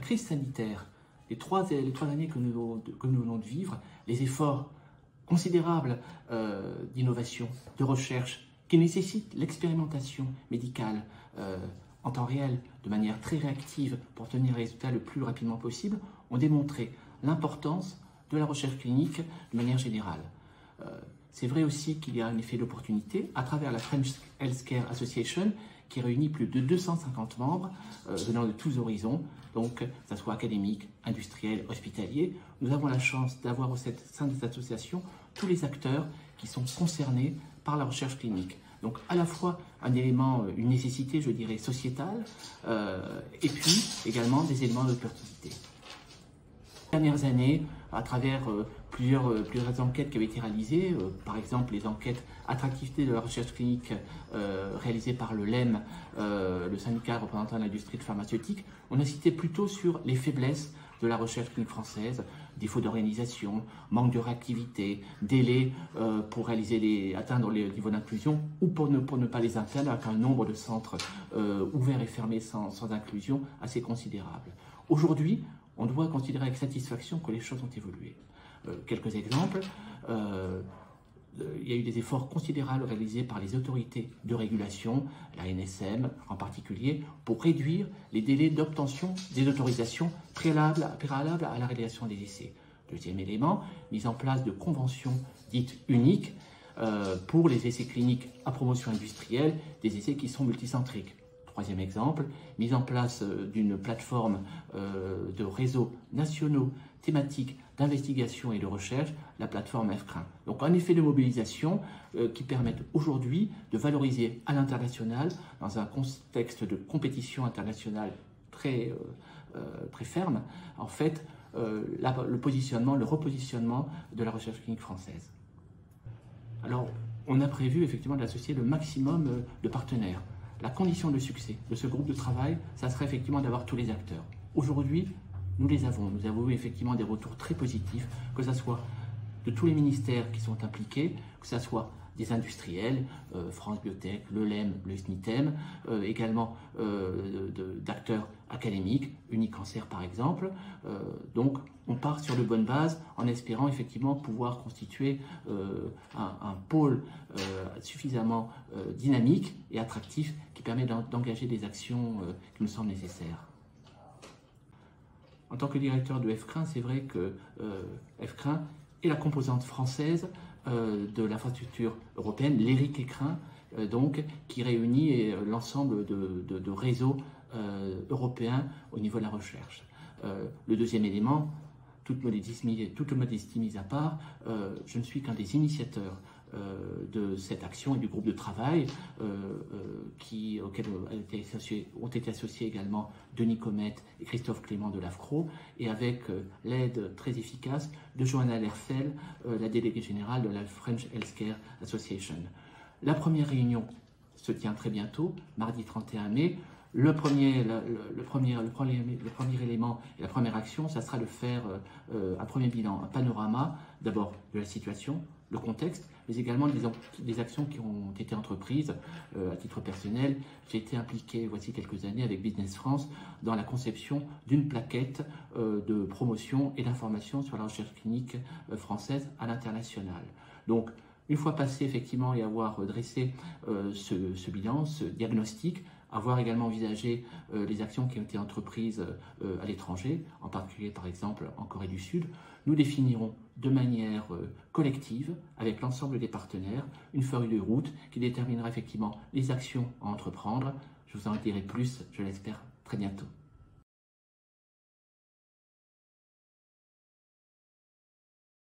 crise sanitaire, les trois années que nous venons de vivre, les efforts considérables d'innovation, de recherche, qui nécessitent l'expérimentation médicale en temps réel, de manière très réactive pour obtenir un résultat le plus rapidement possible, ont démontré l'importance de la recherche clinique de manière générale. C'est vrai aussi qu'il y a un effet d'opportunité à travers la French Healthcare Association qui réunit plus de 250 membres venant de tous horizons, donc que ce soit académique, industriel, hospitalier. Nous avons la chance d'avoir au sein de cette association tous les acteurs qui sont concernés par la recherche clinique. Donc à la fois un élément, une nécessité, je dirais, sociétale, et puis également des éléments d'opportunité. Ces dernières années, à travers plusieurs enquêtes qui avaient été réalisées, par exemple les enquêtes attractivité de la recherche clinique réalisées par le LEM, le syndicat représentant l'industrie pharmaceutique, on a cité plutôt sur les faiblesses de la recherche clinique française, défaut d'organisation, manque de réactivité, délai pour atteindre les niveaux d'inclusion ou pour ne pas les atteindre avec un nombre de centres ouverts et fermés sans inclusion assez considérable. Aujourd'hui, on doit considérer avec satisfaction que les choses ont évolué. Quelques exemples. Il y a eu des efforts considérables réalisés par les autorités de régulation, la NSM en particulier, pour réduire les délais d'obtention des autorisations préalables à la réalisation des essais. Deuxième élément, mise en place de conventions dites uniques pour les essais cliniques à promotion industrielle, des essais qui sont multicentriques. Troisième exemple, mise en place d'une plateforme de réseaux nationaux thématiques d'investigation et de recherche, la plateforme FCRIN. Donc un effet de mobilisation qui permettent aujourd'hui de valoriser à l'international, dans un contexte de compétition internationale très ferme, en fait, le repositionnement de la recherche clinique française. Alors, on a prévu effectivement d'associer le maximum de partenaires. La condition de succès de ce groupe de travail, ça serait effectivement d'avoir tous les acteurs. Aujourd'hui, nous les avons. Nous avons eu effectivement des retours très positifs, que ce soit de tous les ministères qui sont impliqués, que ce soit des industriels, France Biotech, le LEM, le SNITEM, également d'acteurs académiques, Unicancer par exemple. Donc on part sur de bonnes bases en espérant effectivement pouvoir constituer un pôle suffisamment dynamique et attractif qui permet d'engager des actions qui nous semblent nécessaires. En tant que directeur de FCRIN, c'est vrai que FCRIN est la composante française de l'infrastructure européenne, l'ERIC-ECRIN, donc, qui réunit l'ensemble de réseaux européens au niveau de la recherche. Le deuxième élément, toute modestie mise à part, je ne suis qu'un des initiateurs de cette action et du groupe de travail auquel ont été associés également Denis Comet et Christophe Clément de l'AFCRO, et avec l'aide très efficace de Johanna Lerfel, la déléguée générale de la French Healthcare Association. La première réunion se tient très bientôt, mardi 31 mai. Le premier élément et la première action, ça sera de faire un premier bilan, un panorama, d'abord de la situation, le contexte, mais également des actions qui ont été entreprises. À titre personnel, j'ai été impliqué, voici quelques années, avec Business France, dans la conception d'une plaquette de promotion et d'information sur la recherche clinique française à l'international. Donc, une fois passé effectivement et avoir dressé ce bilan, ce diagnostic, avoir également envisagé les actions qui ont été entreprises à l'étranger, en particulier par exemple en Corée du Sud, nous définirons de manière collective, avec l'ensemble des partenaires, une feuille de route qui déterminera effectivement les actions à entreprendre. Je vous en dirai plus, je l'espère, très bientôt.